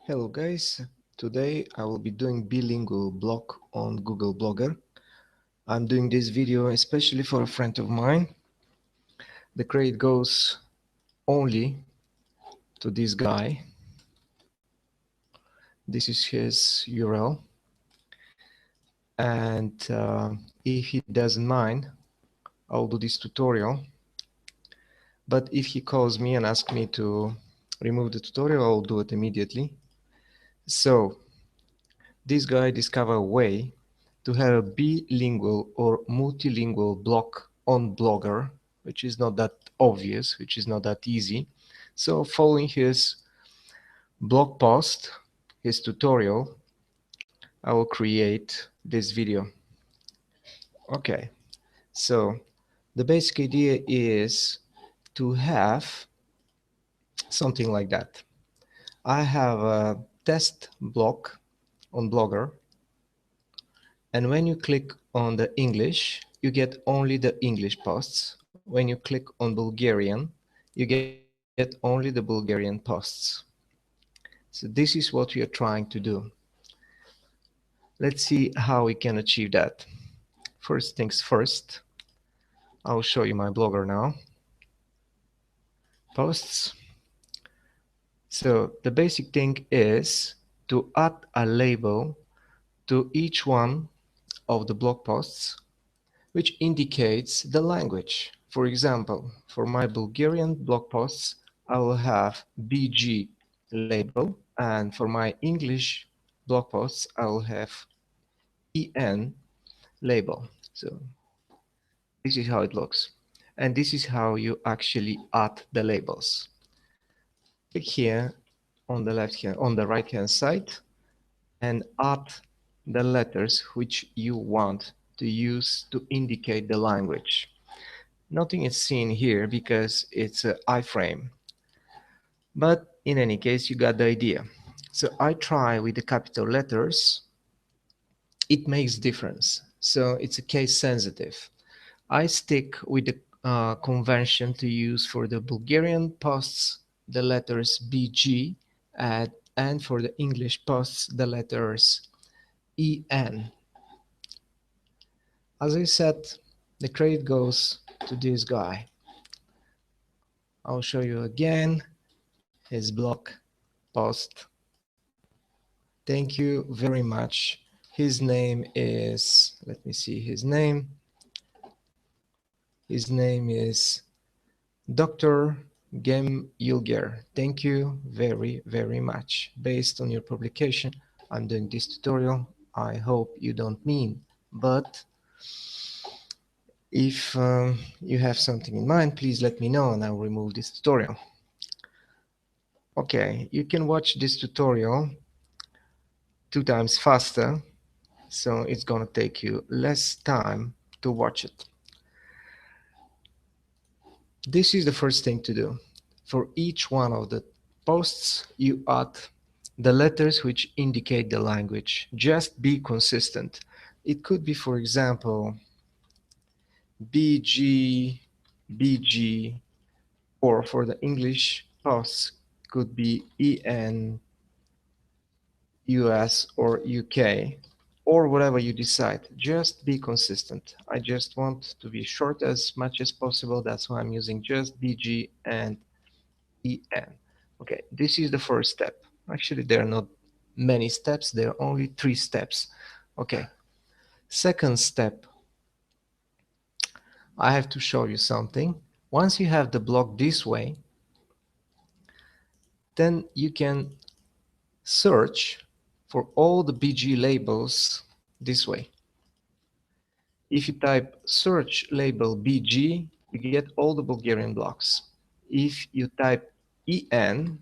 Hello guys, today I will be doing bilingual blog on Google Blogger. I'm doing this video especially for a friend of mine. The credit goes only to this guy. This is his URL, and if he doesn't mind, I'll do this tutorial. But if he calls me and asks me to remove the tutorial, I'll do it immediately. So this guy discovered a way to have a bilingual or multilingual blog on Blogger, which is not that obvious, which is not that easy. So following his blog post, his tutorial, I will create this video. Okay, so the basic idea is to have something like that. I have a test blog on Blogger, and when you click on the English, you get only the English posts. When you click on Bulgarian, you get only the Bulgarian posts. So this is what we are trying to do. Let's see how we can achieve that. First things first, I'll show you my Blogger now. Posts. So the basic thing is to add a label to each one of the blog posts which indicates the language. For example, for my Bulgarian blog posts, I will have BG label, and for my English blog posts, I will have EN label. So this is how it looks. And this is how you actually add the labels. Click here on the right hand side and add the letters which you want to use to indicate the language. Nothing is seen here because it's an iframe, but in any case you got the idea. So I try with the capital letters. It makes difference, so it's a case sensitive. I stick with the convention to use for the Bulgarian posts the letters BG, and for the English posts the letters EN. As I said, the credit goes to this guy. I'll show you again his blog post. Thank you very much. His name is, let me see his name. His name is Dr. Gem Yulger. Thank you very, very much. Based on your publication, I'm doing this tutorial. I hope you don't mean, but if you have something in mind, please let me know and I'll remove this tutorial. Okay, you can watch this tutorial 2 times faster, so it's gonna take you less time to watch it. This is the first thing to do. For each one of the posts, you add the letters which indicate the language. Just be consistent. It could be, for example, BG, BG, or for the English posts could be EN, US, or UK, or whatever you decide. Just be consistent. I just want to be short as much as possible. That's why I'm using just BG and EN. Okay, this is the first step. Actually, there are not many steps. There are only 3 steps. Okay, second step, I have to show you something. Once you have the block this way, then you can search for all the BG labels this way. If you type search label BG, you get all the Bulgarian blocks. If you type EN,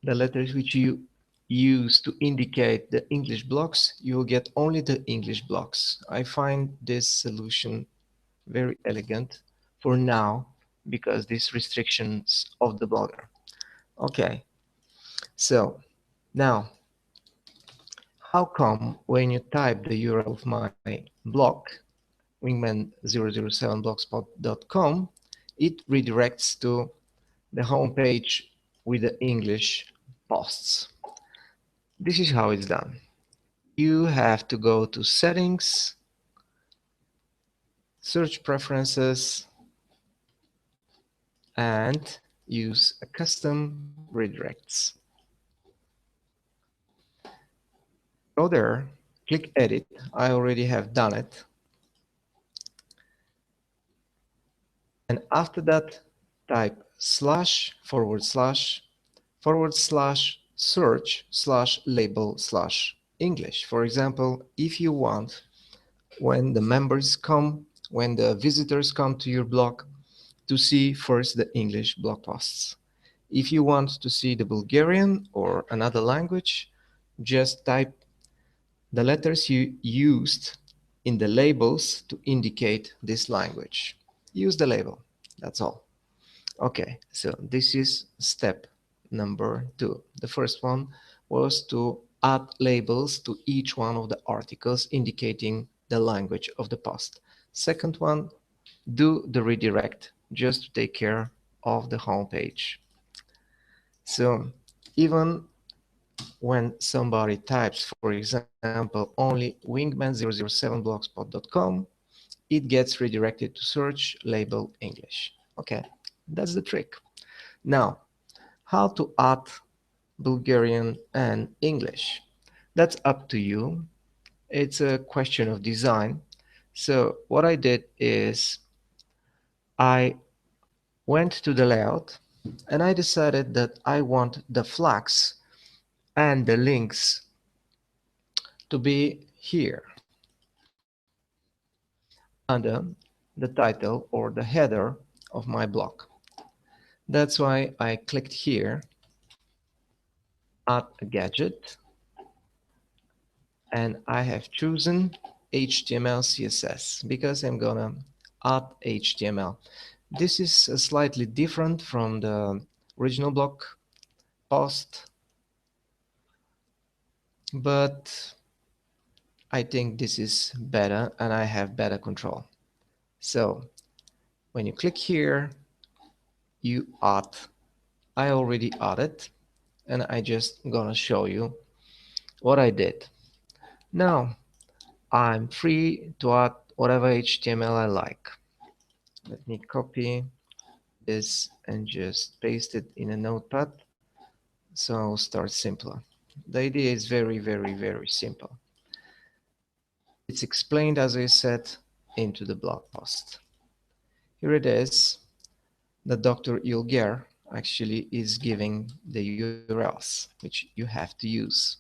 the letters which you use to indicate the English blocks, you will get only the English blocks. I find this solution very elegant for now because these restrictions of the blogger. Okay, so now how come when you type the URL of my blog, wingman007blogspot.com, it redirects to the home page with the English posts. This is how it's done. You have to go to settings, search preferences, and use a custom redirects. Go there, click edit. I already have done it. And after that, type //search/label/English. For example, if you want, when the members come, when the visitors come to your blog, to see first the English blog posts. If you want to see the Bulgarian or another language, just type the letters you used in the labels to indicate this language. Use the label, that's all. Okay, so this is step number 2. The first one was to add labels to each one of the articles indicating the language of the post. Second one, do the redirect just to take care of the home page. So even when somebody types, for example, only wingman007blogspot.com, it gets redirected to search label English. Okay, that's the trick. Now, how to add Bulgarian and English? That's up to you. It's a question of design. So what I did is I went to the layout and I decided that I want the flags and the links to be here under the title or the header of my blog. That's why I clicked here, add a gadget, and I have chosen HTML CSS because I'm gonna add HTML. This is slightly different from the original blog post, but I think this is better and I have better control. So when you click here, you add. I already added, and I just gonna show you what I did. Now I'm free to add whatever HTML I like. Let me copy this and just paste it in a notepad, so I'll start simpler. The idea is very simple. It's explained, as I said, into the blog post. Here it is. The Dr. Ilger actually is giving the URLs which you have to use.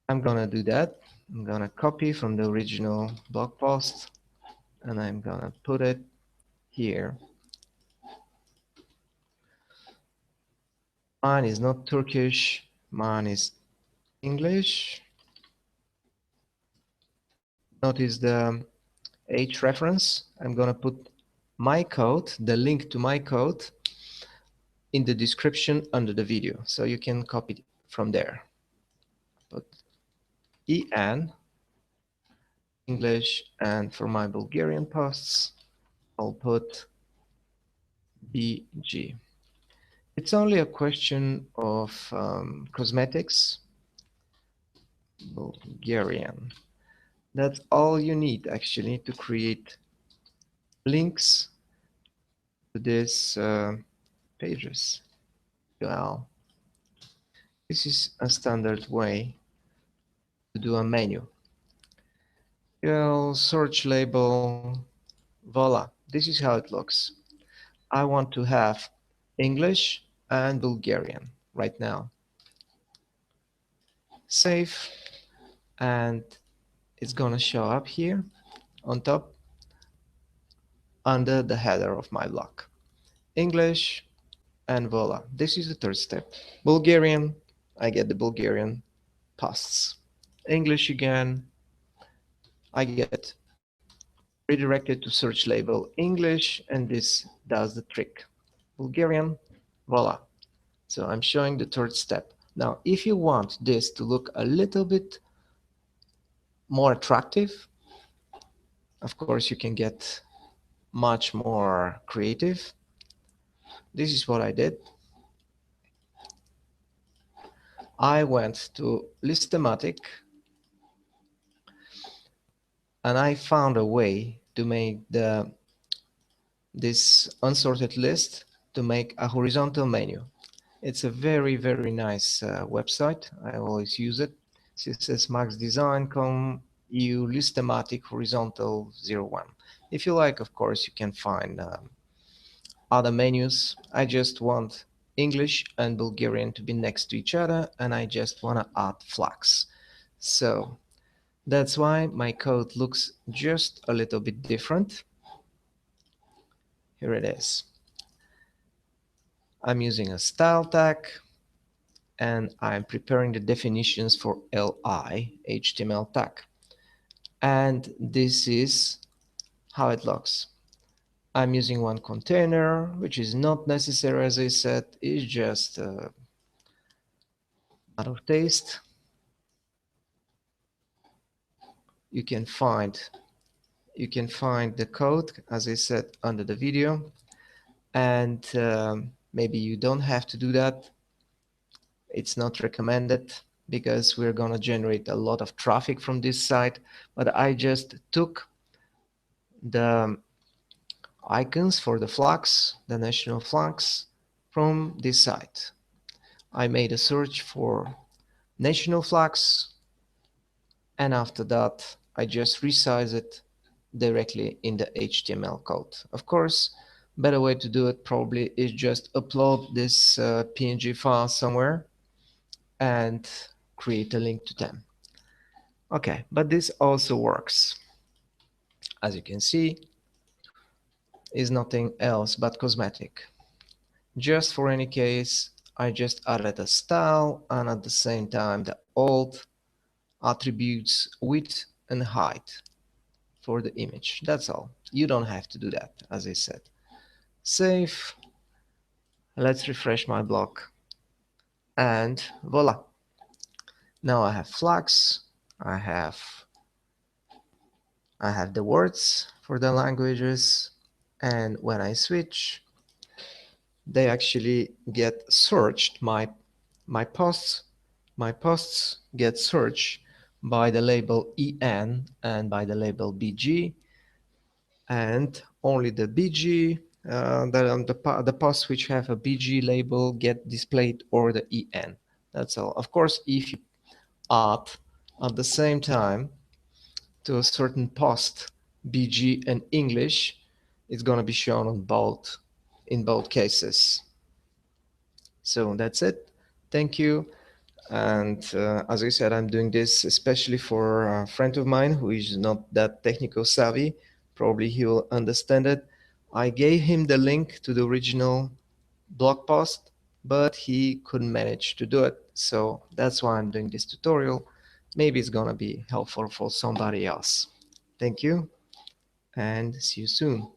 I'm gonna do that. I'm gonna copy from the original blog post and I'm gonna put it here. Mine is not Turkish, mine is English. Notice the H reference. I'm gonna put my code, the link to my code, in the description under the video, so you can copy it from there. Put EN English, and for my Bulgarian posts, I'll put BG. It's only a question of cosmetics. Bulgarian. That's all you need actually to create links to these pages. Well, this is a standard way to do a menu. You'll search label, voila, this is how it looks. I want to have English and Bulgarian right now. Save, and it's gonna show up here on top under the header of my blog. English, and voila, this is the third step. Bulgarian, I get the Bulgarian posts. English again, I get redirected to search label English, and this does the trick. Bulgarian, voila. So I'm showing the third step. Now, if you want this to look a little bit more attractive, of course, you can get much more creative. This is what I did. I went to Listematic and I found a way to make this unsorted list to make a horizontal menu. It's a very nice website. I always use it. cssmaxdesign.com EU Listematic horizontal 01. If you like, of course, you can find other menus. I just want English and Bulgarian to be next to each other, and I just want to add flags. So that's why my code looks just a little bit different. Here it is. I'm using a style tag and I'm preparing the definitions for li HTML tag. And this is how it looks. I'm using one container, which is not necessary, as I said, it's just matter of taste. You can find the code, as I said, under the video, and maybe you don't have to do that. It's not recommended because we're going to generate a lot of traffic from this site, but I just took the icons for the flags, the national flags, from this site. I made a search for national flags, and after that I just resize it directly in the HTML code. Of course, better way to do it probably is just upload this PNG file somewhere and create a link to them. Okay, but this also works. As you can see, is nothing else but cosmetic. Just for any case, I just added a style and at the same time the old attributes width and height for the image. That's all. You don't have to do that, as I said. Save. Let's refresh my block. And voila. Now I have flags. I have the words for the languages. And when I switch, they actually get searched. My posts get searched by the label EN and by the label BG, and only the BG, the posts which have a BG label get displayed, or the EN. That's all. Of course, if you add at the same time to a certain post BG and English, it's going to be shown on both, in both cases. So that's it. Thank you. And as I said, I'm doing this especially for a friend of mine who is not that technical savvy. Probably he will understand it. I gave him the link to the original blog post, but he couldn't manage to do it. So that's why I'm doing this tutorial. Maybe it's gonna be helpful for somebody else. Thank you and see you soon.